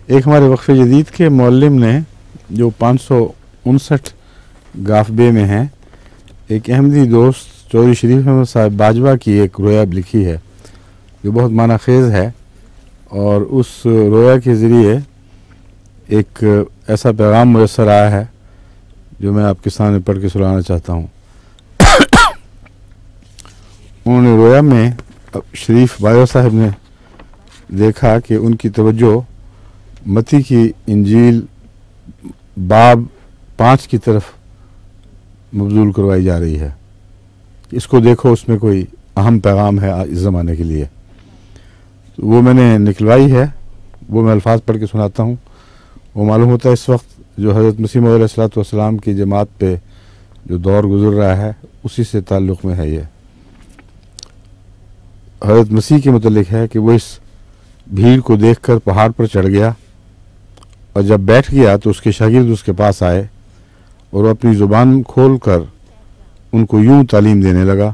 ایک ہمارے وقف جدید کے معلم نے جو 559 گافبے میں ہیں، ایک احمدی دوست چودھری شریف احمد صاحب باجوہ کی ایک رویا لکھی ہے جو بہت معنی خیز ہے، اور اس رویا کے ذریعے ایک ایسا پیغام میسر آیا ہے جو میں آپ کے سامنے پڑھ کے سنانا چاہتا ہوں۔ انہوں نے رویا میں شریف باجوہ صاحب نے دیکھا کہ ان کی توجہ متی کی انجیل باب 5 کی طرف مبذول کروائی جا رہی ہے، اس کو دیکھو، اس میں کوئی اہم پیغام ہے اس زمانے کے لیے۔ وہ میں نے نکلوائی ہے، وہ میں الفاظ پڑھ کے سناتا ہوں۔ وہ معلوم ہوتا ہے اس وقت جو حضرت مسیح موعود علیہ الصلوۃ والسلام کی جماعت پہ جو دور گزر رہا ہے اسی سے تعلق میں ہے۔ یہ حضرت مسیح کے متعلق ہے کہ وہ اس بھیڑ کو دیکھ کر پہاڑ پر چڑھ گیا، اور جب بیٹھ گیا تو اس کے شاگرد اس کے پاس آئے اور وہ اپنی زبان کھول کر ان کو یوں تعلیم دینے لگا: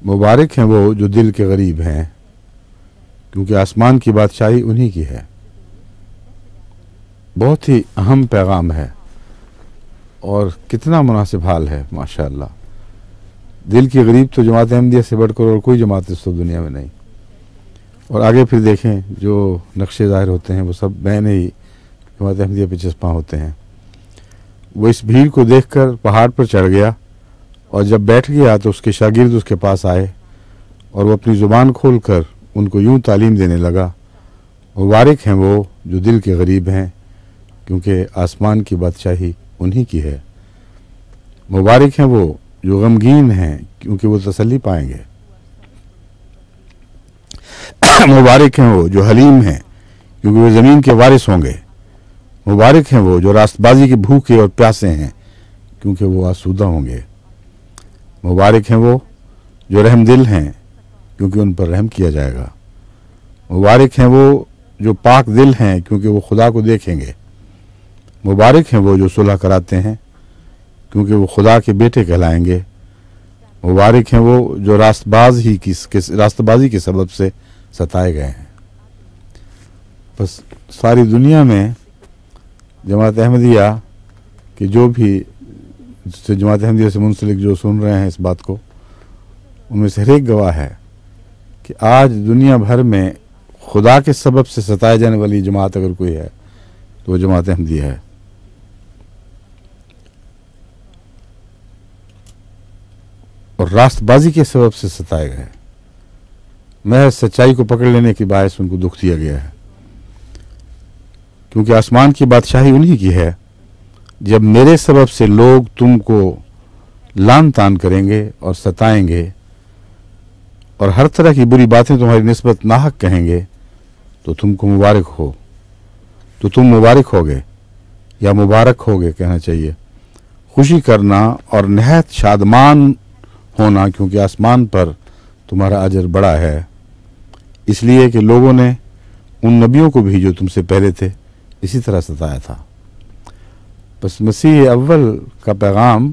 مبارک ہیں وہ جو دل کے غریب ہیں، کیونکہ آسمان کی بادشاہی انہی کی ہے۔ بہت ہی اہم پیغام ہے اور کتنا مناسب حال ہے ماشاءاللہ۔ دل کی غریب تو جماعت احمدیہ سے بڑھ کر اور کوئی جماعت اس وقت دنیا میں نہیں۔ اور آگے پھر دیکھیں جو نقشے ظاہر ہوتے ہیں وہ سب بہنے ہی جماعت احمدیہ پہ چسپاں ہوتے ہیں۔ وہ اس بھیڑ کو دیکھ کر پہاڑ پر چڑھ گیا، اور جب بیٹھ گیا تو اس کے شاگرد اس کے پاس آئے اور وہ اپنی زبان کھول کر ان کو یوں تعلیم دینے لگا: مبارک ہیں وہ جو دل کے غریب ہیں، کیونکہ آسمان کی بادشاہی انہی کی ہے۔ مبارک ہیں وہ جو غمگین ہیں، کیونکہ وہ تسلی پائیں گے۔ مبارک ہیں وہ جو حلیم ہیں، کیونکہ وہ زمین کے وارث ہوں گے۔ مبارک ہیں وہ جو راست بازی کے بھوکے اور پیاسے ہیں، کیونکہ وہ آسودہ ہوں گے۔ مبارک ہیں وہ جو رحم دل ہیں، کیونکہ ان پر رحم کیا جائے گا۔ مبارک ہیں وہ جو پاک دل ہیں، کیونکہ وہ خدا کو دیکھیں گے۔ مبارک ہیں وہ جو صلح کراتے ہیں، کیونکہ وہ خدا کے بیٹے کہلائیں گے۔ مبارک ہیں وہ جو راست بازی کے سبب سے ستائے گئے ہیں۔ بس ساری دنیا میں جماعت احمدیہ کہ جو بھی جماعت احمدیہ سے منسلک جو سن رہے ہیں اس بات کو، ان میں سے ہر ایک گواہ ہے کہ آج دنیا بھر میں خدا کے سبب سے ستائے جانے والی جماعت اگر کوئی ہے تو وہ جماعت احمدیہ ہے۔ اور راست بازی کے سبب سے ستائے گئے، محض سچائی کو پکڑ لینے کے باعث ان کو دکھ دیا گیا ہے، کیونکہ آسمان کی بادشاہی انہی کی ہے۔ جب میرے سبب سے لوگ تم کو لان تان کریں گے اور ستائیں گے اور ہر طرح کی بری باتیں تمہاری نسبت ناحق کہیں گے تو تم کو مبارک ہو، تو تم مبارک ہوگے یا مبارک ہوگے کہنا چاہیے۔ خوشی کرنا اور نہایت شادمان ہونا، کیونکہ آسمان پر تمہارا اجر بڑا ہے، اس لیے کہ لوگوں نے ان نبیوں کو بھی جو تم سے پہلے تھے اسی طرح ستایا تھا۔ بس مسیح اول کا پیغام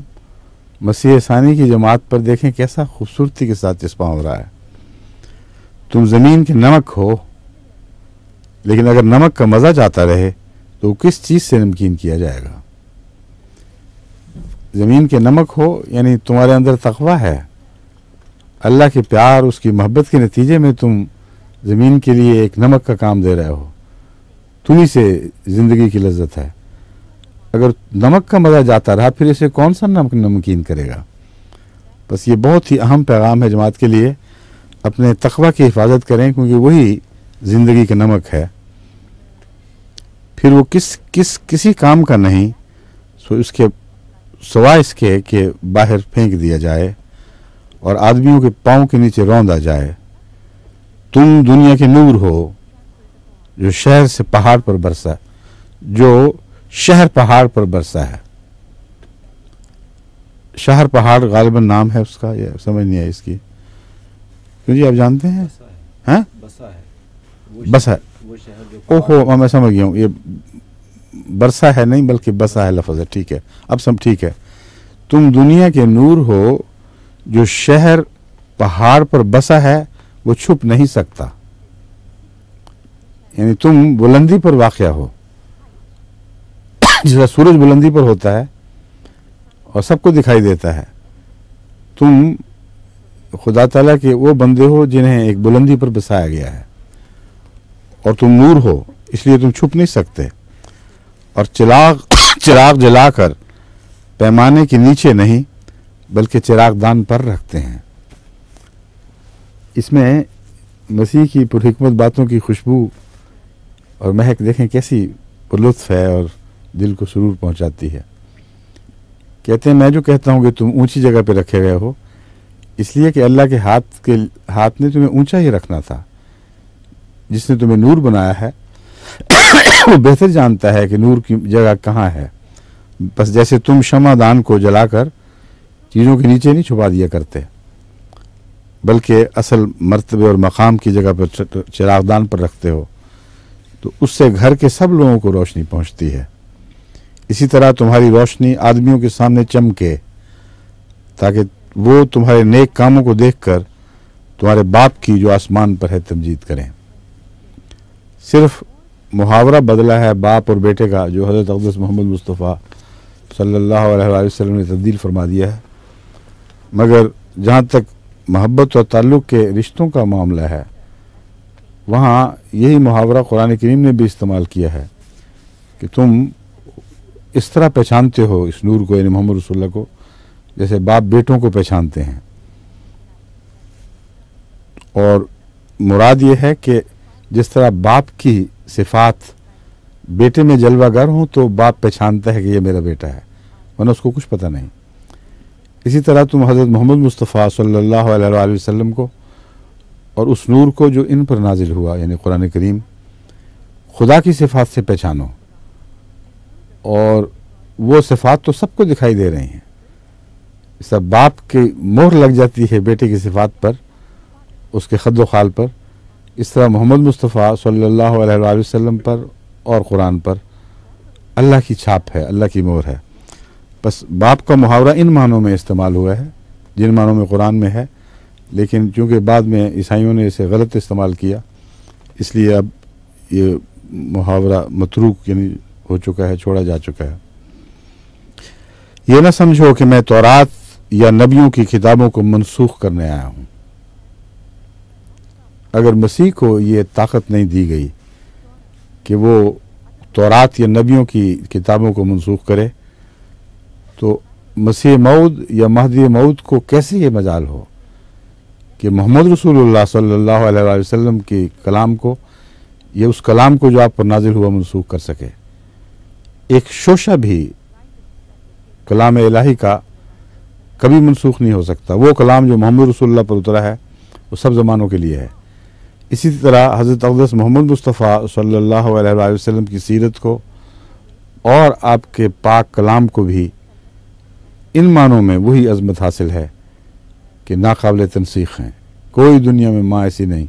مسیح ثانی کی جماعت پر دیکھیں کیسا خوبصورتی کے ساتھ چسپاں ہو رہا ہے۔ تم زمین کے نمک ہو، لیکن اگر نمک کا مزہ جاتا رہے تو کس چیز سے نمکین کیا جائے گا؟ زمین کے نمک ہو یعنی تمہارے اندر تقویٰ ہے، اللہ کے پیار، اس کی محبت کے نتیجے میں تم زمین کے لیے ایک نمک کا کام دے رہے ہو، تمہیں سے زندگی کی لذت ہے۔ اگر نمک کا مزہ جاتا رہا پھر اسے کون سا نمکین کرے گا؟ بس یہ بہت ہی اہم پیغام ہے جماعت کے لیے، اپنے تقویٰ کی حفاظت کریں، کیونکہ وہی زندگی کا نمک ہے۔ پھر وہ کسی کام کا نہیں، سوائے اس کے کہ باہر پھینک دیا جائے اور آدمیوں کے پاؤں کے نیچے روندا جائے۔ تم دنیا کے نور ہو جو شہر سے پہاڑ پر برسا، جو شہر پہاڑ پر برسا ہے۔ شہر پہاڑ غالباً نام ہے اس کا، یہ سمجھ نہیں ہے اس کی، کیوں جی آپ جانتے ہیں؟ ہاں بسا ہے، اوہو میں سمجھ گیا ہوں، یہ برسا ہے نہیں بلکہ بسا ہے لفظ ہے، ٹھیک ہے اب سب ٹھیک ہے۔ تم دنیا کے نور ہو جو شہر پہاڑ پر بسا ہے، وہ چھپ نہیں سکتا۔ یعنی تم بلندی پر واقع ہو، جس طرح سورج بلندی پر ہوتا ہے اور سب کو دکھائی دیتا ہے، تم خدا تعالیٰ کے وہ بندے ہو جنہیں ایک بلندی پر بسایا گیا ہے، اور تم نور ہو، اس لیے تم چھپ نہیں سکتے، اور چراغ جلا کر پیمانے کے نیچے نہیں بلکہ چراغ دان پر رکھتے ہیں۔ اس میں مسیح کی پرحکمت باتوں کی خوشبو اور مہک دیکھیں کیسی پرلطف ہے اور دل کو سرور پہنچاتی ہے۔ کہتے ہیں میں جو کہتا ہوں کہ تم اونچی جگہ پہ رکھے گئے ہو، اس لیے کہ اللہ کے ہاتھ نے تمہیں اونچا ہی رکھنا تھا۔ جس نے تمہیں نور بنایا ہے وہ بہتر جانتا ہے کہ نور کی جگہ کہاں ہے، بس جیسے تم شمع دان کو جلا کر چیزوں کے نیچے نہیں چھپا دیا کرتے، بلکہ اصل مرتبے اور مقام کی جگہ پر چراغ دان پر رکھتے ہو، تو اس سے گھر کے سب لوگوں کو روشنی پہنچتی ہے۔ اسی طرح تمہاری روشنی آدمیوں کے سامنے چمکے، تاکہ وہ تمہارے نیک کاموں کو دیکھ کر تمہارے باپ کی جو آسمان پر ہے تمجید کریں۔ صرف محاورہ بدلا ہے باپ اور بیٹے کا، جو حضرت اقدس محمد مصطفیٰ صلی اللہ علیہ وآلہ وسلم نے تبدیل فرما دیا ہے، مگر جہاں تک محبت اور تعلق کے رشتوں کا معاملہ ہے، وہاں یہی محاورہ قرآن کریم نے بھی استعمال کیا ہے کہ تم اس طرح پہچانتے ہو اس نور کو، یعنی محمد رسول اللہ کو، جیسے باپ بیٹوں کو پہچانتے ہیں۔ اور مراد یہ ہے کہ جس طرح باپ کی صفات بیٹے میں جلوہ گر ہوں تو باپ پہچانتا ہے کہ یہ میرا بیٹا ہے، ورنہ اس کو کچھ پتہ نہیں۔ اسی طرح تم حضرت محمد مصطفیٰ صلی اللہ علیہ وآلہ وسلم کو اور اس نور کو جو ان پر نازل ہوا، یعنی قرآن کریم، خدا کی صفات سے پہچانو، اور وہ صفات تو سب کو دکھائی دے رہی ہیں۔ سب باپ کی مہر لگ جاتی ہے بیٹے کی صفات پر، اس کے خد و خال پر، اس طرح محمد مصطفیٰ صلی اللہ علیہ وآلہ وسلم پر اور قرآن پر اللہ کی چھاپ ہے، اللہ کی مہر ہے۔ بس باپ کا محاورہ ان معنوں میں استعمال ہوا ہے جن معنوں میں قرآن میں ہے، لیکن چونکہ بعد میں عیسائیوں نے اسے غلط استعمال کیا، اس لیے اب یہ محاورہ متروک یعنی ہو چکا ہے، چھوڑا جا چکا ہے۔ یہ نہ سمجھو کہ میں تورات یا نبیوں کی کتابوں کو منسوخ کرنے آیا ہوں۔ اگر مسیح کو یہ طاقت نہیں دی گئی کہ وہ تورات یا نبیوں کی کتابوں کو منسوخ کرے، تو مسیح موعود یا مہدی موعود کو کیسے یہ مجال ہو کہ محمد رسول اللہ صلی اللہ علیہ وآلہ وسلم کی کلام کو، یہ اس کلام کو جو آپ پر نازل ہوا، منسوخ کر سکے۔ ایک شوشہ بھی کلام الہی کا کبھی منسوخ نہیں ہو سکتا۔ وہ کلام جو محمد رسول اللہ پر اترا ہے وہ سب زمانوں کے لیے ہے۔ اسی طرح حضرت اقدس محمد مصطفیٰ صلی اللہ علیہ وآلہ وسلم کی سیرت کو اور آپ کے پاک کلام کو بھی ان معنوں میں وہی عظمت حاصل ہے کہ ناقابل تنسیخ ہیں۔ کوئی دنیا میں ماں ایسی نہیں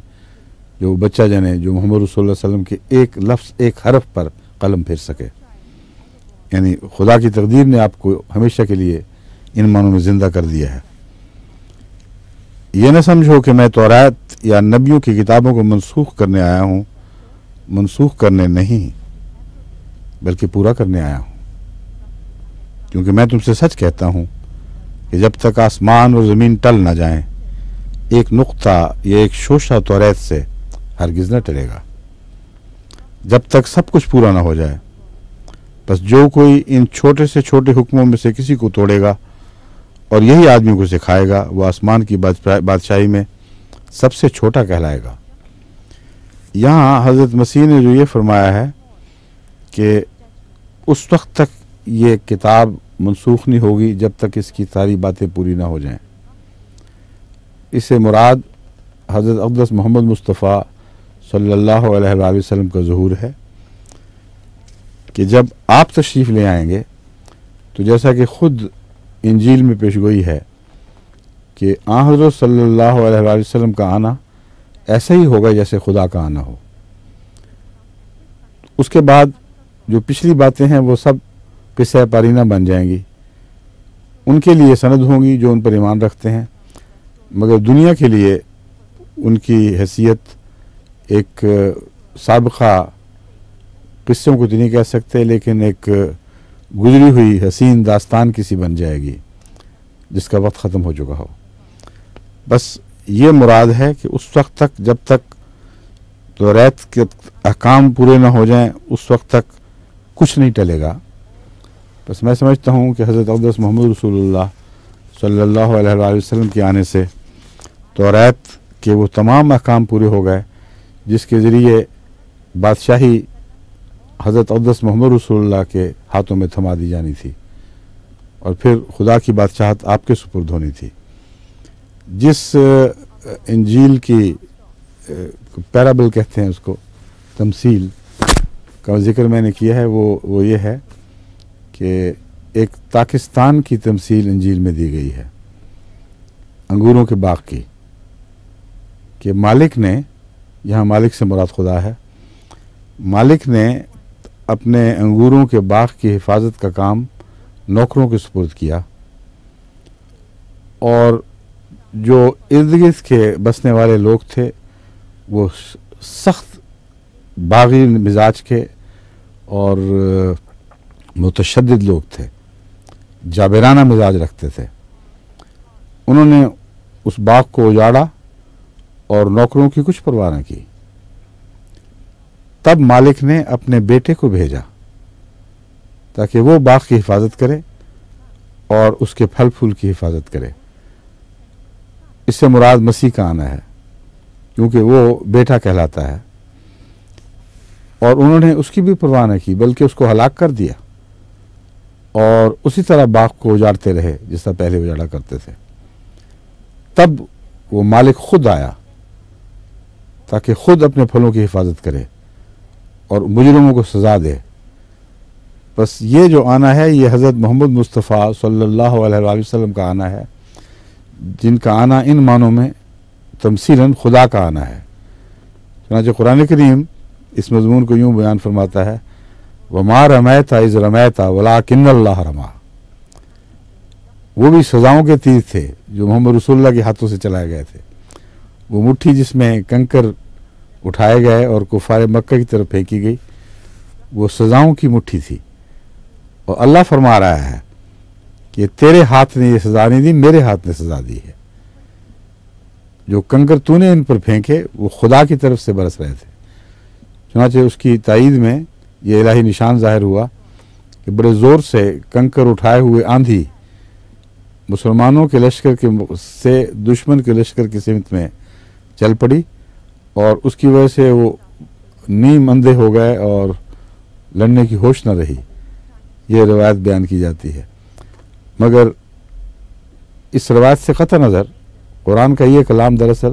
جو بچہ جنے جو محمد رسول اللہ علیہ وسلم کے ایک لفظ، ایک حرف پر قلم پھیر سکے۔ یعنی خدا کی تقدیر نے آپ کو ہمیشہ کے لیے ان معنوں میں زندہ کر دیا ہے۔ یہ نہ سمجھو کہ میں تورات یا نبیوں کی کتابوں کو منسوخ کرنے آیا ہوں، منسوخ کرنے نہیں بلکہ پورا کرنے آیا ہوں، کیونکہ میں تم سے سچ کہتا ہوں کہ جب تک آسمان اور زمین ٹل نہ جائیں، ایک نقطہ یا ایک شوشہ تورات سے ہرگز نہ ٹلے گا، جب تک سب کچھ پورا نہ ہو جائے۔ بس جو کوئی ان چھوٹے سے چھوٹے حکموں میں سے کسی کو توڑے گا اور یہی آدمی کو سکھائے گا، وہ آسمان کی بادشاہی میں سب سے چھوٹا کہلائے گا۔ یہاں حضرت مسیح نے جو یہ فرمایا ہے کہ اس وقت تک یہ کتاب منسوخ نہیں ہوگی جب تک اس کی ساری باتیں پوری نہ ہو جائیں، اس سے مراد حضرت اقدس محمد مصطفیٰ صلی اللہ علیہ وآلہ وسلم کا ظہور ہے کہ جب آپ تشریف لے آئیں گے تو جیسا کہ خود انجیل میں پیشگوئی ہے کہ آن حضرت صلی اللہ علیہ وآلہ وسلم کا آنا ایسا ہی ہوگا جیسے خدا کا آنا ہو۔ اس کے بعد جو پچھلی باتیں ہیں وہ سب قصہ پارینہ بن جائیں گی، ان کے لیے سند ہوں گی جو ان پر ایمان رکھتے ہیں، مگر دنیا کے لیے ان کی حیثیت ایک سابقہ قصوں کو تو نہیں کہہ سکتے، لیکن ایک گزری ہوئی حسین داستان کسی بن جائے گی جس کا وقت ختم ہو چکا ہو۔ بس یہ مراد ہے کہ اس وقت تک، جب تک توریت کے احکام پورے نہ ہو جائیں، اس وقت تک کچھ نہیں ٹلے گا۔ بس میں سمجھتا ہوں کہ حضرت اقدس محمد رسول اللہ صلی اللہ علیہ وآلہ وسلم کے آنے سے توریت کے وہ تمام احکام پورے ہو گئے جس کے ذریعے بادشاہی حضرت اقدس محمد رسول اللہ کے ہاتھوں میں تھما دی جانی تھی، اور پھر خدا کی بادشاہت آپ کے سپرد ہونی تھی۔ جس انجیل کی پیرابل کہتے ہیں اس کو، تمثیل کا ذکر میں نے کیا ہے، وہ یہ ہے کہ ایک پاکستان کی تمثیل انجیل میں دی گئی ہے انگوروں کے باغ کی، کہ مالک نے، یہاں مالک سے مراد خدا ہے، مالک نے اپنے انگوروں کے باغ کی حفاظت کا کام نوکروں کے سپرد کیا، اور جو ارد گرد کے بسنے والے لوگ تھے وہ سخت باغی مزاج کے اور متشدد لوگ تھے، جابرانہ مزاج رکھتے تھے۔ انہوں نے اس باغ کو اجاڑا اور نوکروں کی کچھ پرواہ نہ کی۔ تب مالک نے اپنے بیٹے کو بھیجا تاکہ وہ باغ کی حفاظت کرے اور اس کے پھل پھول کی حفاظت کرے۔ اس سے مراد مسیح کا آنا ہے، کیونکہ وہ بیٹا کہلاتا ہے، اور انہوں نے اس کی بھی پرواہ نہ کی بلکہ اس کو ہلاک کر دیا، اور اسی طرح باغ کو اجاڑتے رہے جس طرح پہلے اجاڑا کرتے تھے۔ تب وہ مالک خود آیا تاکہ خود اپنے پھلوں کی حفاظت کرے اور مجرموں کو سزا دے۔ بس یہ جو آنا ہے یہ حضرت محمد مصطفیٰ صلی اللہ علیہ وآلہ وسلم کا آنا ہے، جن کا آنا ان معنوں میں تمثیلاً خدا کا آنا ہے۔ چنانچہ قرآن کریم اس مضمون کو یوں بیان فرماتا ہے، وَمَا رَمَيْتَ إِذْ رَمَيْتَ وَلَٰكِنَّ اللَّهَ رَمَىٰ۔ وہ بھی سزاؤں کے تیر تھے جو محمد رسول اللہ کے ہاتھوں سے چلائے گئے تھے۔ وہ مٹھی جس میں کنکر اٹھائے گئے اور کفار مکہ کی طرف پھینکی گئی، وہ سزاؤں کی مٹھی تھی، اور اللہ فرما رہا ہے کہ تیرے ہاتھ نے یہ سزا نہیں دی، میرے ہاتھ نے سزا دی ہے۔ جو کنکر تو نے ان پر پھینکے وہ خدا کی طرف سے برس رہے تھے۔ چنانچہ اس کی تائید میں یہ الہی نشان ظاہر ہوا کہ بڑے زور سے کنکر اٹھائے ہوئے آندھی مسلمانوں کے لشکر سے دشمن کے لشکر کی سمت میں چل پڑی، اور اس کی وجہ سے وہ نیم اندھے ہو گئے اور لڑنے کی ہوش نہ رہی۔ یہ روایت بیان کی جاتی ہے، مگر اس روایت سے قطع نظر قرآن کا یہ کلام دراصل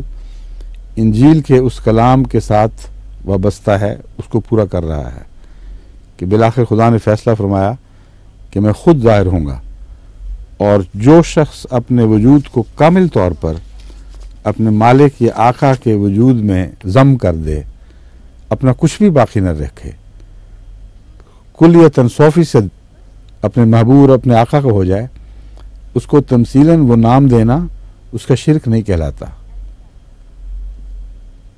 انجیل کے اس کلام کے ساتھ وابستہ ہے، اس کو پورا کر رہا ہے کہ بالآخر خدا نے فیصلہ فرمایا کہ میں خود ظاہر ہوں گا، اور جو شخص اپنے وجود کو کامل طور پر اپنے مالک یا آقا کے وجود میں ضم کر دے، اپنا کچھ بھی باقی نہ رکھے، کلیتاً 100% اپنے محبوب اپنے آقا کا ہو جائے، اس کو تمثیلاً وہ نام دینا اس کا شرک نہیں کہلاتا،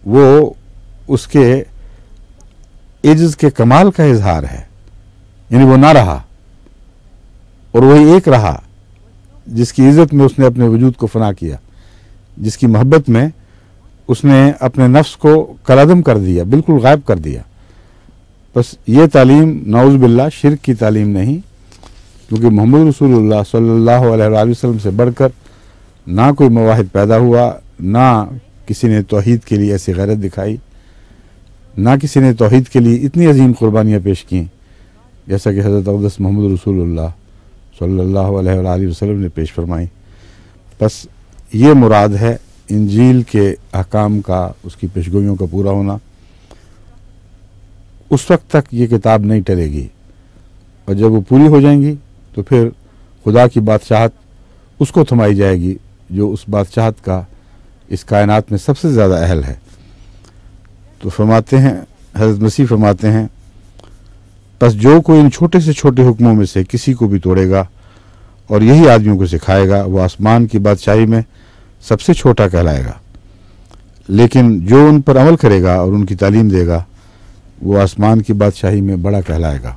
وہ اس کے عجز کے کمال کا اظہار ہے۔ یعنی وہ نہ رہا اور وہی ایک رہا جس کی عزت میں اس نے اپنے وجود کو فنا کیا، جس کی محبت میں اس نے اپنے نفس کو کالعدم کر دیا، بالکل غائب کر دیا۔ بس یہ تعلیم نعوذ باللہ شرک کی تعلیم نہیں، کیونکہ محمد رسول اللہ صلی اللہ علیہ وآلہ وسلم سے بڑھ کر نہ کوئی مواحد پیدا ہوا، نہ کسی نے توحید کے لیے ایسی غیرت دکھائی، نہ کسی نے توحید کے لیے اتنی عظیم قربانیاں پیش کیں جیسا کہ حضرت اقدس محمد رسول اللہ صلی اللہ علیہ وآلہ وسلم نے پیش فرمائی۔ بس یہ مراد ہے انجیل کے احکام کا، اس کی پیشگوئیوں کا پورا ہونا۔ اس وقت تک یہ کتاب نہیں ٹلے گی، اور جب وہ پوری ہو جائیں گی تو پھر خدا کی بادشاہت اس کو تھمائی جائے گی جو اس بادشاہت کا اس کائنات میں سب سے زیادہ اہل ہے۔ تو فرماتے ہیں، حضرت مسیح فرماتے ہیں، بس جو کوئی ان چھوٹے سے چھوٹے حکموں میں سے کسی کو بھی توڑے گا اور یہی آدمیوں کو سکھائے گا، وہ آسمان کی بادشاہی میں سب سے چھوٹا کہلائے گا، لیکن جو ان پر عمل کرے گا اور ان کی تعلیم دے گا وہ آسمان کی بادشاہی میں بڑا کہلائے گا۔